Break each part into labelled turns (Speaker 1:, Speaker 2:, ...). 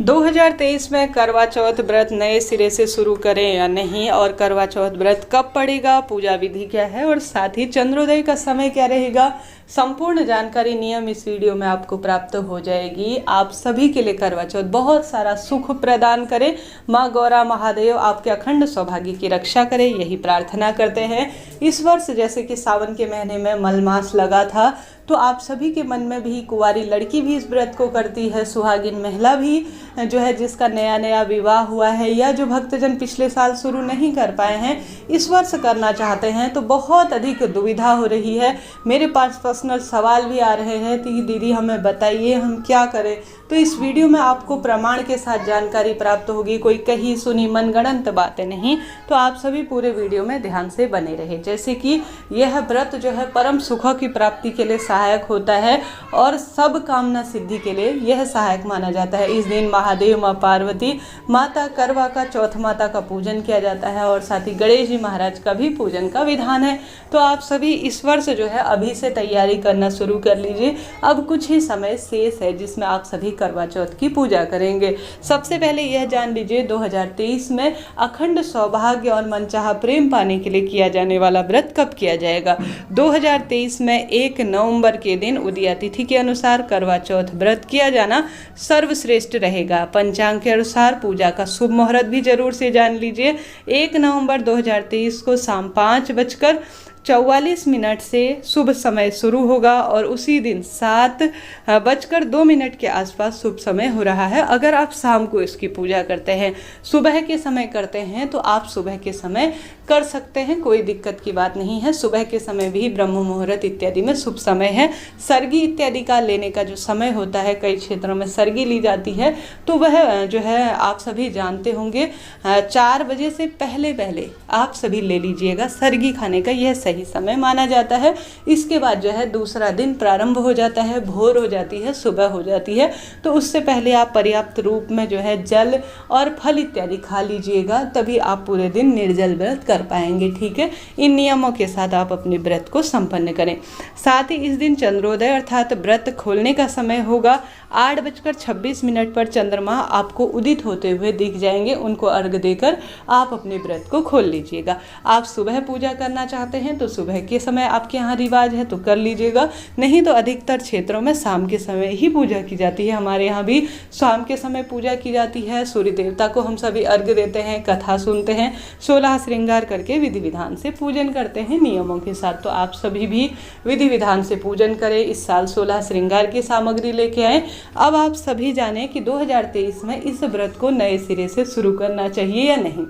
Speaker 1: 2023 में करवा चौथ व्रत नए सिरे से शुरू करें या नहीं, और करवा चौथ व्रत कब पड़ेगा, पूजा विधि क्या है और साथ ही चंद्रोदय का समय क्या रहेगा, संपूर्ण जानकारी नियम इस वीडियो में आपको प्राप्त हो जाएगी। आप सभी के लिए करवा चौथ बहुत सारा सुख प्रदान करे, माँ गौरा महादेव आपके अखंड सौभाग्य की रक्षा करे, यही प्रार्थना करते हैं। इस वर्ष जैसे कि सावन के महीने में मलमास लगा था, तो आप सभी के मन में भी कुंवारी लड़की भी इस व्रत को करती है, सुहागिन महिला भी जो है, जिसका नया नया विवाह हुआ है, या जो भक्तजन पिछले साल शुरू नहीं कर पाए हैं इस वर्ष करना चाहते हैं, तो बहुत अधिक दुविधा हो रही है। मेरे पास पर्सनल सवाल भी आ रहे हैं कि दीदी हमें बताइए हम क्या करें। तो इस वीडियो में आपको प्रमाण के साथ जानकारी प्राप्त होगी, कोई कही सुनी मनगढ़ंत बातें नहीं। तो आप सभी पूरे वीडियो में ध्यान से बने रहे। जैसे कि यह व्रत जो है परम सुखों की प्राप्ति के लिए सहायक होता है और सब कामना सिद्धि के लिए यह सहायक माना जाता है। इस दिन महादेव, माँ पार्वती, माता करवा का, चौथ माता का पूजन किया जाता है और साथ ही गणेश जी महाराज का भी पूजन का विधान है। तो आप सभी इस वर्ष जो है अभी से तैयारी करना शुरू कर लीजिए। अब कुछ ही समय शेष है जिसमें आप सभी करवा चौथ की पूजा करेंगे। सबसे पहले यह जान लीजिए 2023 में अखंड सौभाग्य और मनचाहा प्रेम पाने के लिए किया जाने वाला व्रत कब किया जाएगा। 2023 में 1 नवंबर के दिन उदया तिथि के अनुसार करवा चौथ व्रत किया जाना सर्वश्रेष्ठ रहेगा। पंचांग के अनुसार पूजा का शुभ मुहूर्त भी जरूर से जान लीजिए। 1 नवंबर 2023 को शाम 5:44 से शुभ समय शुरू होगा और उसी दिन 7:02 के आसपास शुभ समय हो रहा है। अगर आप शाम को इसकी पूजा करते हैं, सुबह के समय करते हैं, तो आप सुबह के समय कर सकते हैं, कोई दिक्कत की बात नहीं है। सुबह के समय भी ब्रह्म मुहूर्त इत्यादि में शुभ समय है। सरगी इत्यादि का लेने का जो समय होता है, कई क्षेत्रों में सरगी ली जाती है, तो वह जो है आप सभी जानते होंगे 4 बजे से पहले आप सभी ले लीजिएगा। सरगी खाने का यह सही समय माना जाता है। इसके बाद जो है दूसरा दिन प्रारंभ हो जाता है, भोर हो जाती है, सुबह हो जाती है, तो उससे पहले आप पर्याप्त रूप में जो है जल और फल इत्यादि खा लीजिएगा, तभी आप पूरे दिन निर्जल व्रत कर पाएंगे। ठीक है, इन नियमों के साथ आप अपने व्रत को संपन्न करें। साथ ही इस दिन चंद्रोदय अर्थात व्रत खोलने का समय होगा। 8:26 पर चंद्रमा आपको उदित होते हुए दिख जाएंगे। उनको अर्घ देकर आप अपने व्रत को खोल लीजिएगा। आप सुबह पूजा करना चाहते हैं तो सुबह के समय आपके यहाँ रिवाज है तो कर लीजिएगा, नहीं तो अधिकतर क्षेत्रों में शाम के समय ही पूजा की जाती है। हमारे यहाँ भी शाम के समय पूजा की जाती है। सूर्य देवता को हम सभी अर्घ देते हैं, कथा सुनते हैं, 16 श्रृंगार करके विधि विधान से पूजन करते हैं नियमों के साथ। तो आप सभी भी विधि विधान से पूजन करें। इस साल 16 श्रृंगार की सामग्री लेके आए। अब आप सभी जानें कि 2023 में इस व्रत को नए सिरे से शुरू करना चाहिए या नहीं।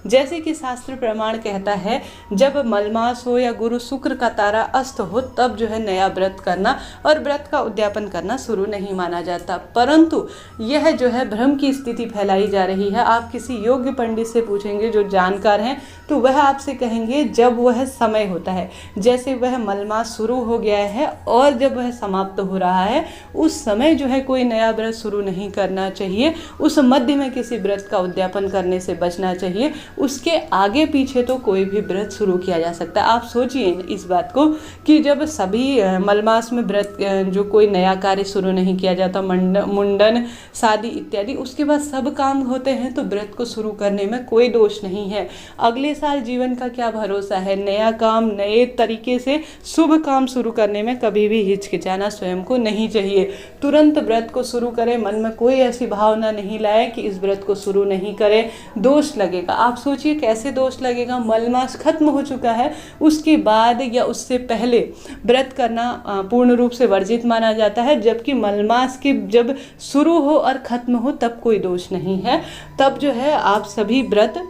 Speaker 1: जैसे कि शास्त्र प्रमाण कहता है, जब मलमास हो या गुरु शुक्र का तारा अस्त हो, तब जो है नया व्रत करना और व्रत का उद्यापन करना शुरू नहीं माना जाता। परंतु यह जो है भ्रम की स्थिति फैलाई जा रही है। आप किसी योग्य पंडित से पूछेंगे जो जानकार हैं, तो वह आपसे कहेंगे जब वह समय होता है, जैसे वह मलमास शुरू हो गया है और जब वह समाप्त हो रहा है, उस समय जो है कोई नया व्रत शुरू नहीं करना चाहिए। उस मध्य में किसी व्रत का उद्यापन करने से बचना चाहिए। उसके आगे पीछे तो कोई भी व्रत शुरू किया जा सकता है। आप सोचिए इस बात को कि जब सभी मलमास में व्रत जो कोई नया कार्य शुरू नहीं किया जाता, मुंडन, शादी इत्यादि, उसके बाद सब काम होते हैं, तो व्रत को शुरू करने में कोई दोष नहीं है। अगले साल जीवन का क्या भरोसा है। नया काम, नए तरीके से शुभ काम शुरू करने में कभी भी हिचकिचाना स्वयं को नहीं चाहिए। तुरंत व्रत को शुरू करें, मन में कोई ऐसी भावना नहीं लाए कि इस व्रत को शुरू नहीं करें, दोष लगेगा। आप सोचिए कैसे दोष लगेगा। मलमास खत्म हो चुका है, उसके बाद या उससे पहले व्रत करना पूर्ण रूप से वर्जित माना जाता है, जबकि मलमास के जब शुरू हो और खत्म हो तब कोई दोष नहीं है। तब जो है आप सभी व्रत,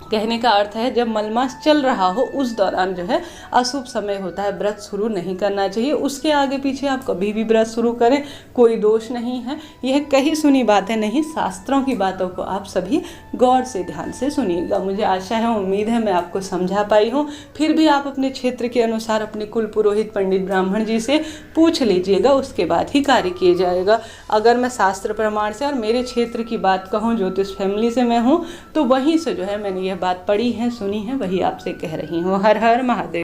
Speaker 1: कहने का अर्थ है जब मलमास चल रहा हो उस दौरान जो है अशुभ समय होता है, व्रत शुरू नहीं करना चाहिए। उसके आगे पीछे आप कभी भी व्रत शुरू करें, कोई दोष नहीं है। यह कही सुनी बातें नहीं, शास्त्रों की बातों को आप सभी गौर से ध्यान से सुनिएगा। मुझे आशा है, उम्मीद है मैं आपको समझा पाई हूँ। फिर भी आप अपने क्षेत्र के अनुसार अपने कुल पुरोहित, पंडित, ब्राह्मण जी से पूछ लीजिएगा, उसके बाद ही कार्य किया जाएगा। अगर मैं शास्त्र प्रमाण से और मेरे क्षेत्र की बात कहूँ, ज्योतिष फैमिली से मैं हूँ, तो वहीं से जो है मैंने यह बात पढ़ी है, सुनी है, वही आपसे कह रही हूँ। हर हर महादेव।